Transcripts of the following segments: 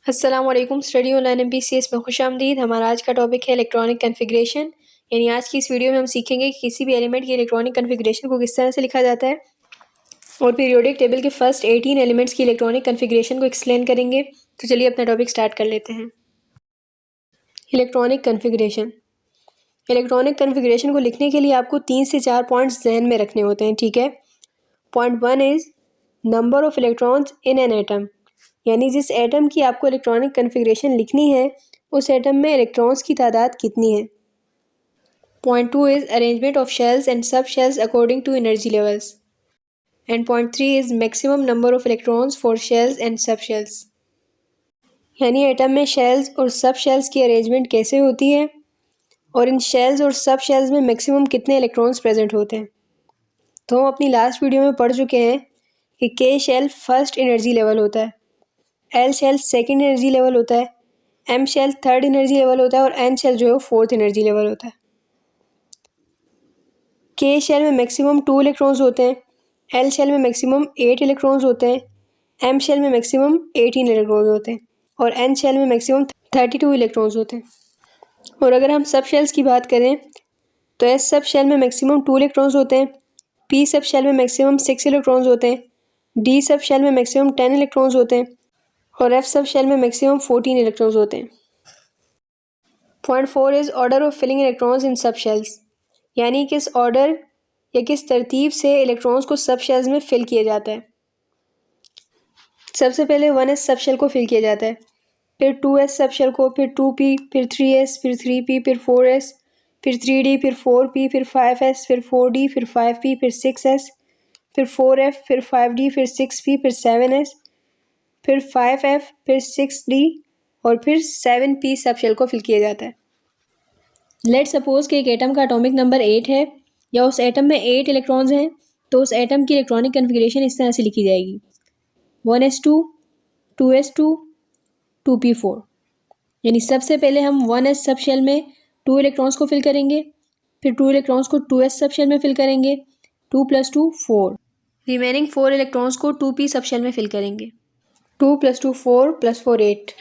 अस्सलाम वालेकुम। Study online MPCS में खुशामदीद। हमारा आज का टॉपिक है इलेक्ट्रॉनिक कन्फिग्रेशन। यानी आज की इस वीडियो में हम सीखेंगे कि किसी भी एलिमेंट की इलेक्ट्रॉनिक कन्फिग्रेशन को किस तरह से लिखा जाता है और पीरियोडिक टेबल के फर्स्ट 18 एलिमेंट्स की इलेक्ट्रॉनिक कन्फिग्रेशन को एक्सप्लेन करेंगे। तो चलिए अपना टॉपिक स्टार्ट कर लेते हैं। Electronic configuration. इलेक्ट्रॉनिक कन्फिग्रेशन को लिखने के लिए आपको 3 से 4 पॉइंट्स जहन में रखने होते हैं, ठीक है। Point 1 is number of electrons in an atom, यानी जिस एटम की आपको इलेक्ट्रॉनिक कन्फिग्रेशन लिखनी है उस एटम में इलेक्ट्रॉन्स की तादाद कितनी है। Point 2 is arrangement of shells and sub shells according to energy levels. And point 3 is maximum number of electrons for shells and sub shells, यानी एटम में शेल्स और सब शेल्स की अरेंजमेंट कैसे होती है और इन शेल्स और सब शेल्स में मैक्सिमम कितने इलेक्ट्रॉन्स प्रेजेंट होते हैं। तो हम अपनी लास्ट वीडियो में पढ़ चुके हैं कि के शेल फर्स्ट एनर्जी लेवल होता है, L shell second energy level होता है, M shell third energy level होता है और एन शेल जो है फोर्थ एनर्जी लेवल होता है। के शेल में मैक्सिमम 2 इलेक्ट्रॉन्स होते हैं, एल शेल में मैक्सिमम 8 इलेक्ट्रॉन्स होते हैं, एम शेल में मैक्सिमम 18 इलेक्ट्रॉन्स होते हैं और एन शेल में मैक्सिमम 32 इलेक्ट्रॉन्स होते हैं। और अगर हम सब शेल्स की बात करें तो एस सब शेल में मैक्सिमम 2 इलेक्ट्रॉन्स होते हैं, पी सब शेल में मैक्सिमम 6 इलेक्ट्रॉन्स होते हैं, डी सब शेल में मैक्सिमम 10 इलेक्ट्रॉन्स होते हैं और एफ सब शेल में मैक्सिमम 14 इलेक्ट्रॉन्स होते हैं। Point 4 is order of filling electrons in sub shells, यानी किस ऑर्डर या किस तरतीब से इलेक्ट्रॉन्स को सब शेल्स में फिल किया जाता है। सबसे पहले 1s सब शेल को फिल किया जाता है, फिर 2s सब शेल को, फिर 2p, फिर 3s, फिर 3p, फिर 4s, फिर 3d, फिर 4p, फिर 5s, फिर 4d, फिर 5p, फिर 6s, फिर 4f, फिर 5d, फिर 6p, फिर 7s, फिर 5f, फिर 6d और फिर 7p सब शेल को फिल किया जाता है। लेट सपोज कि एक एटम का एटॉमिक नंबर 8 है या उस एटम में 8 इलेक्ट्रॉन्स हैं, तो उस एटम की इलेक्ट्रॉनिक कन्फिग्रेशन इस तरह से लिखी जाएगी 1s2, 2s2, 2p4। यानी सबसे पहले हम 1s सब शेल में 2 इलेक्ट्रॉन्स को फिल करेंगे, फिर 2 इलेक्ट्रॉन्स को 2s सब शेल में फिल करेंगे, 2 + 2 4, रिमेनिंग 4 इलेक्ट्रॉन्स को 2p सब शेल में फिल करेंगे, 2 + 2 4 + 4 8।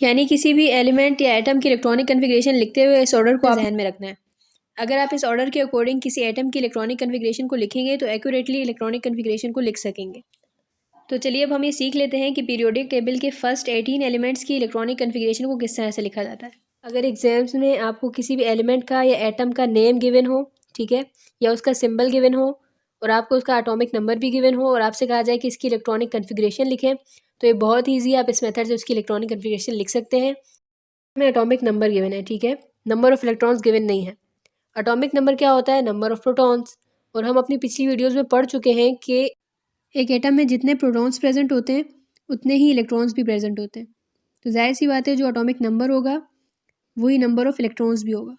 यानी किसी भी एलिमेंट या एटम की इलेक्ट्रॉनिक कन्फिग्रेशन लिखते हुए इस ऑर्डर को ध्यान में रखना है। अगर आप इस ऑर्डर के अकॉर्डिंग किसी एटम की इलेक्ट्रॉनिक कन्फिग्रेशन को लिखेंगे तो एक्यूरेटली इलेक्ट्रॉनिक कन्फिग्रेशन को लिख सकेंगे। तो चलिए अब हम ये सीख लेते हैं कि पीरियोडिक टेबल के फर्स्ट 18 एलिमेंट्स की इलेक्ट्रॉनिक कन्फिग्रेशन को किस तरह से लिखा जाता है। अगर एग्जाम्स में आपको किसी भी एलिमेंट का या एटम का नेम गिवन हो, ठीक है, या उसका सिंबल गिवन हो और आपको उसका एटॉमिक नंबर भी गिवन हो और आपसे कहा जाए कि इसकी इलेक्ट्रॉनिक कन्फिग्रेशन लिखें, तो ये बहुत ईजी, आप इस मेथड से उसकी इलेक्ट्रॉनिक कन्फिग्रेशन लिख सकते हैं। में एटॉमिक नंबर गिवन है, ठीक है, नंबर ऑफ इलेक्ट्रॉन्स गिवन नहीं है। एटॉमिक नंबर क्या होता है? Number of protons. और हम अपनी पिछली वीडियोज़ में पढ़ चुके हैं कि एक एटम में जितने प्रोटॉन्स प्रेजेंट होते हैं उतने ही इलेक्ट्रॉन्स भी प्रेजेंट होते हैं। तो जाहिर सी बात है जो एटॉमिक नंबर होगा वही नंबर ऑफ इलेक्ट्रॉन्स भी होगा।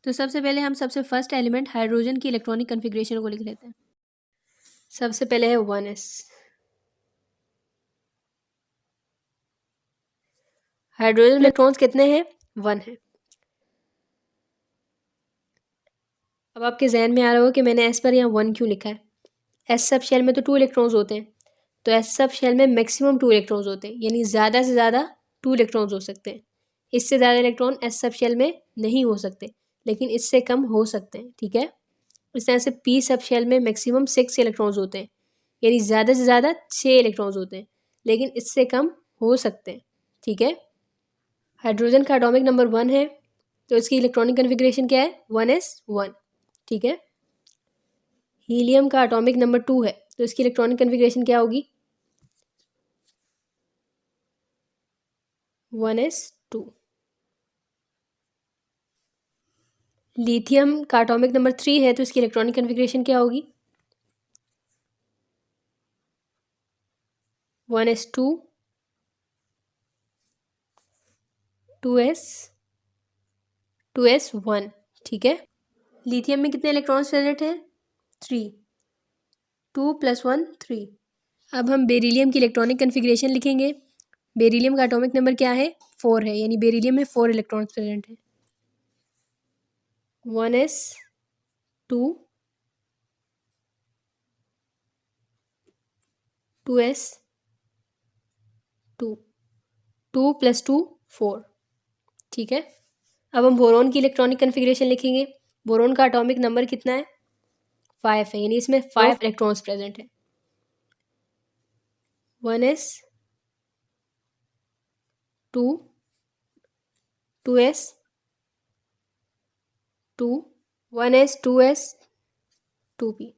तो सबसे पहले हम सबसे फर्स्ट एलिमेंट हाइड्रोजन की इलेक्ट्रॉनिक कन्फिग्रेशन को लिख लेते हैं। सबसे पहले है 1s। हाइड्रोजन इलेक्ट्रॉन्स कितने हैं? 1 है। अब आपके जहन में आ रहा होगा कि मैंने एस पर यहाँ 1 क्यों लिखा है। एस सब शेल में तो 2 इलेक्ट्रॉन्स होते हैं, तो एस सब शेल में मैक्सिमम 2 इलेक्ट्रॉन्स होते हैं, यानी ज़्यादा से ज़्यादा 2 इलेक्ट्रॉन्स हो सकते हैं। इससे ज़्यादा इलेक्ट्रॉन एस सब शेल में नहीं हो सकते, लेकिन इससे कम हो सकते हैं, ठीक है। इस तरह से पी सब शेल में मैक्सिमम 6 इलेक्ट्रॉन्स होते हैं, यानी ज़्यादा से ज़्यादा 6 इलेक्ट्रॉन्स होते हैं, लेकिन इससे कम हो सकते हैं, ठीक है। हाइड्रोजन का एटॉमिक नंबर 1 है, तो इसकी इलेक्ट्रॉनिक कन्फिग्रेशन क्या है? 1s1, ठीक है। हीलियम का एटॉमिक नंबर 2 है, तो इसकी इलेक्ट्रॉनिक कन्फिग्रेशन क्या होगी? 1s2। लिथियम का एटॉमिक नंबर 3 है, तो इसकी इलेक्ट्रॉनिक कन्फिग्रेशन क्या होगी? 1s2, 2s, 2s1, ठीक है। लिथियम में कितने इलेक्ट्रॉन्स प्रेजेंट हैं? 3, 2 + 1 3। अब हम बेरिलियम की इलेक्ट्रॉनिक कन्फिग्रेशन लिखेंगे। बेरिलियम का एटॉमिक नंबर क्या है? 4 है, यानी बेरिलियम में 4 इलेक्ट्रॉन्स प्रेजेंट हैं। 1s2, 2s2। 2 + 2 4, ठीक है। अब हम बोरोन की इलेक्ट्रॉनिक कन्फिग्रेशन लिखेंगे। बोरोन का एटॉमिक नंबर कितना है? 5 है, यानी इसमें 5 इलेक्ट्रॉन्स प्रेजेंट है। 1s 2 2s 2 1s 2s 2p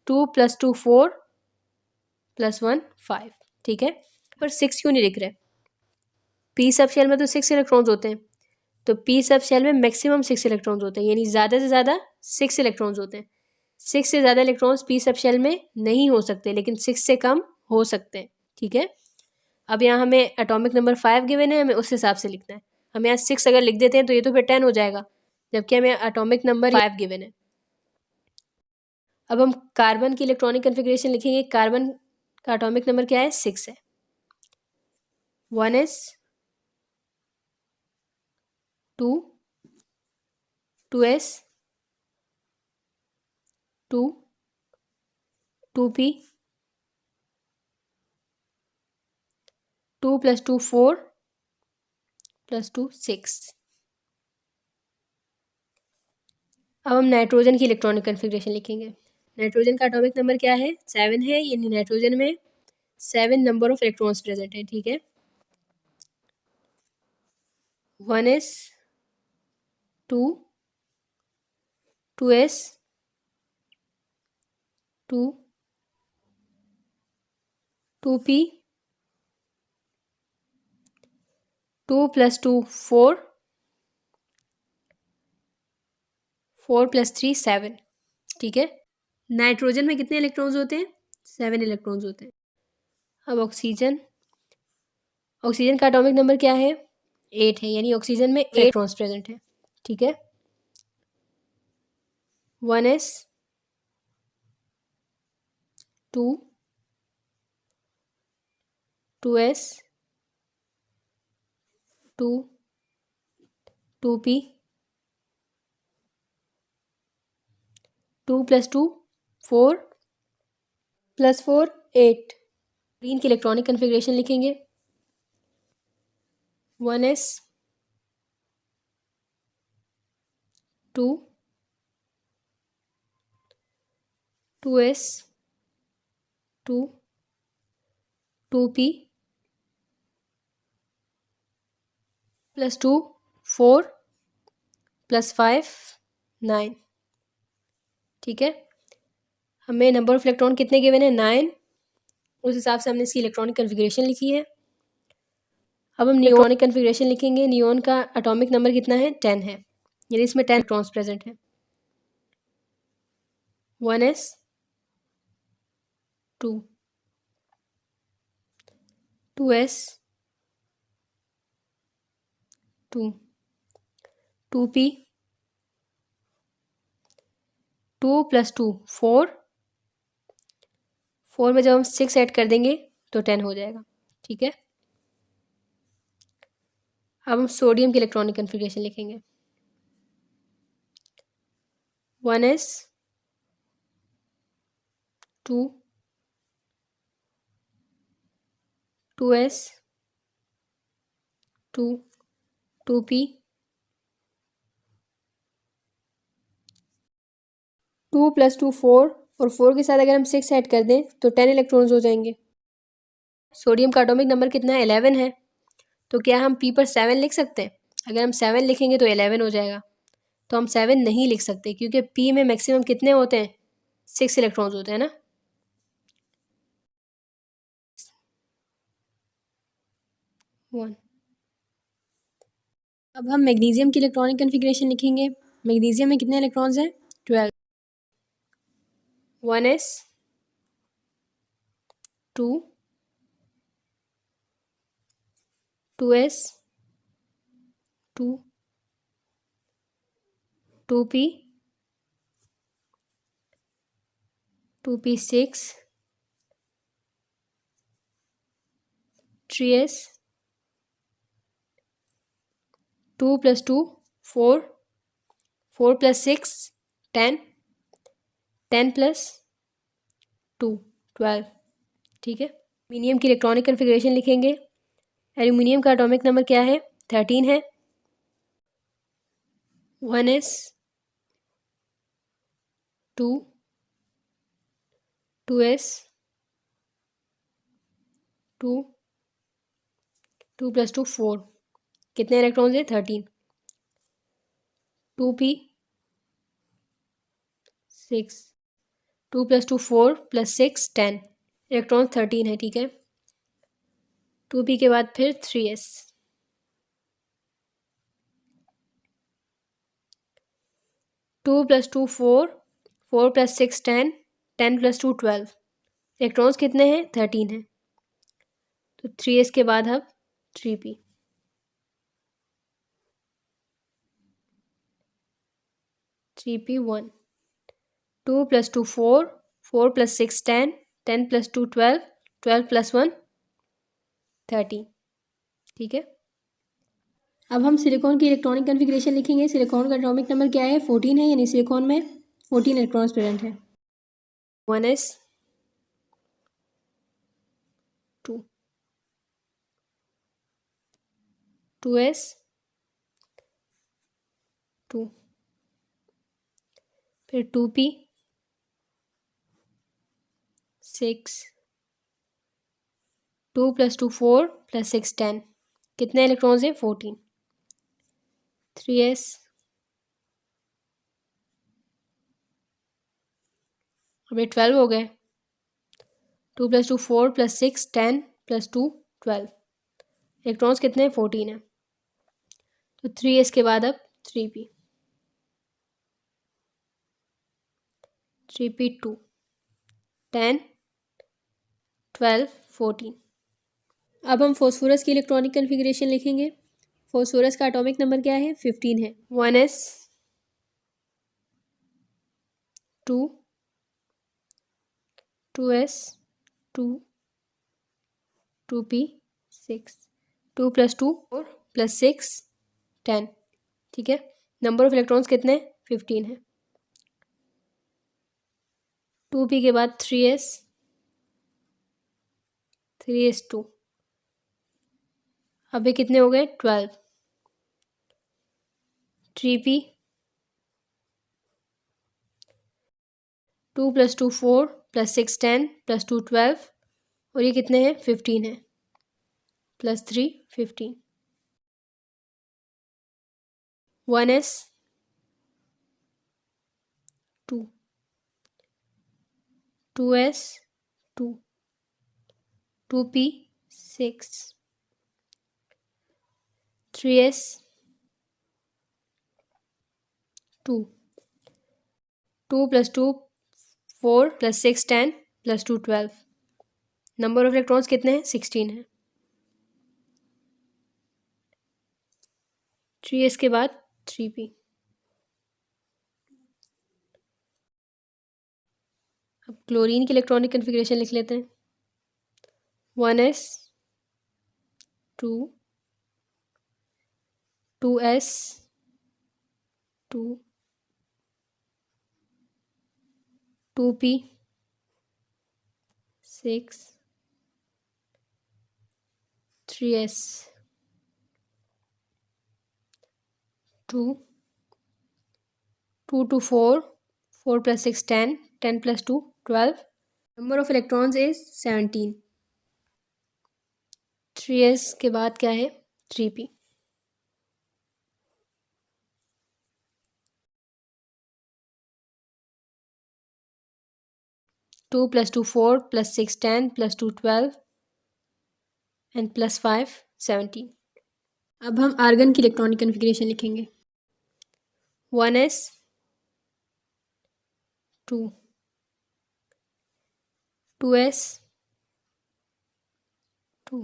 2 + 2 4 + 1 5, ठीक है। पर 6 क्यों नहीं लिख रहे? पी सब शेल में तो 6 इलेक्ट्रॉन्स होते हैं, तो पी सब शेल में मैक्सिमम 6 इलेक्ट्रॉन्स होते हैं, यानी ज़्यादा से ज़्यादा 6 इलेक्ट्रॉन्स होते हैं। 6 से ज़्यादा इलेक्ट्रॉन्स पी सब शेल में नहीं हो सकते, लेकिन 6 से कम हो सकते हैं, ठीक है। अब यहाँ हमें एटॉमिक नंबर 5 गिवन है, हमें उस हिसाब से लिखना है। हम यहाँ 6 अगर लिख देते हैं तो ये तो फिर 10 हो जाएगा, जबकि हमें एटॉमिक नंबर 5 गिवन है। अब हम कार्बन की इलेक्ट्रॉनिक कन्फिग्रेशन लिखेंगे। कार्बन का एटॉमिक नंबर क्या है? 6 है। 1s 2 2s 2 2p 2 + 2 4 + 2 6। अब हम नाइट्रोजन की इलेक्ट्रॉनिक कन्फिग्रेशन लिखेंगे। नाइट्रोजन का एटॉमिक नंबर क्या है? 7 है, यानी नाइट्रोजन में 7 नंबर ऑफ इलेक्ट्रॉन्स प्रेजेंट है, ठीक है। 1s 2 2s 2 2p 2 + 2 4 4 + 3 7, ठीक है। नाइट्रोजन में कितने इलेक्ट्रॉन्स होते हैं? 7 इलेक्ट्रॉन्स होते हैं। अब ऑक्सीजन, ऑक्सीजन का एटॉमिक नंबर क्या है? 8 है, यानी ऑक्सीजन में 8 इलेक्ट्रॉन्स प्रेजेंट है, ठीक है। 1s 2 2s 2 2p 2 + 2 4 + 4 8। ग्रीन की इलेक्ट्रॉनिक कन्फिग्रेशन लिखेंगे। 1s 2 2s 2 2p + 2 4 + 5 9, ठीक है। हमें नंबर ऑफ इलेक्ट्रॉन कितने गिवन है? 9। उस हिसाब से हमने इसकी इलेक्ट्रॉनिक कन्फिग्रेशन लिखी है। अब हम इलेक्ट्रॉनिक कन्फिग्रेशन लिखेंगे। नियोन का एटॉमिक नंबर कितना है? 10 है, यानी इसमें 10 इलेक्ट्रॉन्स प्रेजेंट हैं। 1s 2 2s 2 2p 2 + 2 4 4 में जब हम 6 ऐड कर देंगे तो 10 हो जाएगा, ठीक है। अब हम सोडियम की इलेक्ट्रॉनिक कन्फिग्रेशन लिखेंगे। 1s 2 2s 2 2p 2 + 2 4, और 4 के साथ अगर हम 6 ऐड कर दें तो 10 इलेक्ट्रॉन्स हो जाएंगे। सोडियम का एटॉमिक नंबर कितना है? 11 है, तो क्या हम पी पर 7 लिख सकते हैं? अगर हम 7 लिखेंगे तो 11 हो जाएगा, तो हम 7 नहीं लिख सकते, क्योंकि पी में मैक्सिमम कितने होते हैं? 6 इलेक्ट्रॉन्स होते हैं ना। 1। अब हम मैग्नीशियम की इलेक्ट्रॉनिक कन्फिग्रेशन लिखेंगे। मैग्नीशियम में कितने इलेक्ट्रॉन्स हैं? 12। 1s 2 2s 2 2p 2p 6 3s 2 + 2 4 4 + 6 10 10 + 2 12। ठीक है। एल्यूमिनियम की इलेक्ट्रॉनिक कन्फिग्रेशन लिखेंगे। एल्यूमिनियम का एटॉमिक नंबर क्या है? 13 है। 1s 2 2s 2 2 + 2 4। कितने इलेक्ट्रॉन्स हैं? 13। 2p 6 2 + 2 4 + 6 10। इलेक्ट्रॉन 13 है, ठीक है। 2p के बाद फिर 3s 2 + 2 4 4 + 6 10 10 + 2 12। इलेक्ट्रॉन्स कितने हैं? 13 है। तो 3s के बाद अब 3p 1 2 + 2 4 4 + 6 10 10 + 2 12 12 + 1 13। ठीक है। अब हम सिलिकॉन की इलेक्ट्रॉनिक कन्फिग्रेशन लिखेंगे। सिलिकॉन का एटॉमिक नंबर क्या है? 14 है, यानी सिलिकॉन में 14 इलेक्ट्रॉन्स प्रेजेंट है। 1s 2 2s 2 फिर 2p 6 2 + 2 4 + 6 10। कितने इलेक्ट्रॉन्स हैं? 14। 3s अब ये 12 हो गए। 2 + 2 4 + 6 10 + 2 12। इलेक्ट्रॉन्स कितने हैं? 14 है। तो 3s के बाद अब 3p 2 10 12 14। अब हम फॉस्फोरस की इलेक्ट्रॉनिक कन्फिग्रेशन लिखेंगे। फॉस्फोरस का एटॉमिक नंबर क्या है? 15 है। 1s 2 2s 2 2p 6 2 + 2 4 + 6 10। ठीक है। नंबर ऑफ इलेक्ट्रॉन्स कितने? 15 है। 2p के बाद 3s 2। अभी कितने हो गए? 12। 3p 2 + 2 4 + 6 10 + 2 12। और ये कितने हैं? 15 है। +3 15। 1s 2 2s 2 2p 6 3s 2 2 + 2 4 + 6 10 + 2 12। Number of electrons कितने हैं? 16 है। 3s के बाद 3p। अब क्लोरीन की इलेक्ट्रॉनिक कन्फिग्रेशन लिख लेते हैं। 1s 2 2s 2 2p 6 3s 2 2 to 4 4 + 6 10 10 + 2 12। Number of electrons is 17। 3s के बाद क्या है? 3p 2 + 2 4 + 6 10 + 2 12 and +5 17। अब हम आर्गन की इलेक्ट्रॉनिक कन्फिग्रेशन लिखेंगे। 1s 2 2s 2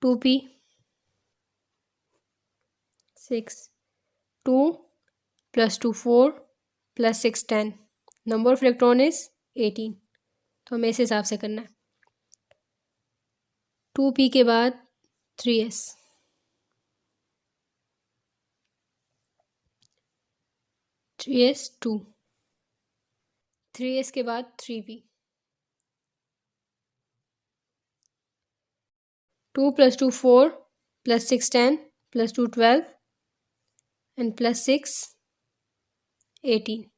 2p 6 2 + 2 4 + 6 10। Number of electron is 18। तो हमें इस हिसाब से करना है। 2p के बाद 3s 3s 2 3s के बाद 3p 2 plus 2 4 plus 6 10 plus 2 12 and plus 6 18.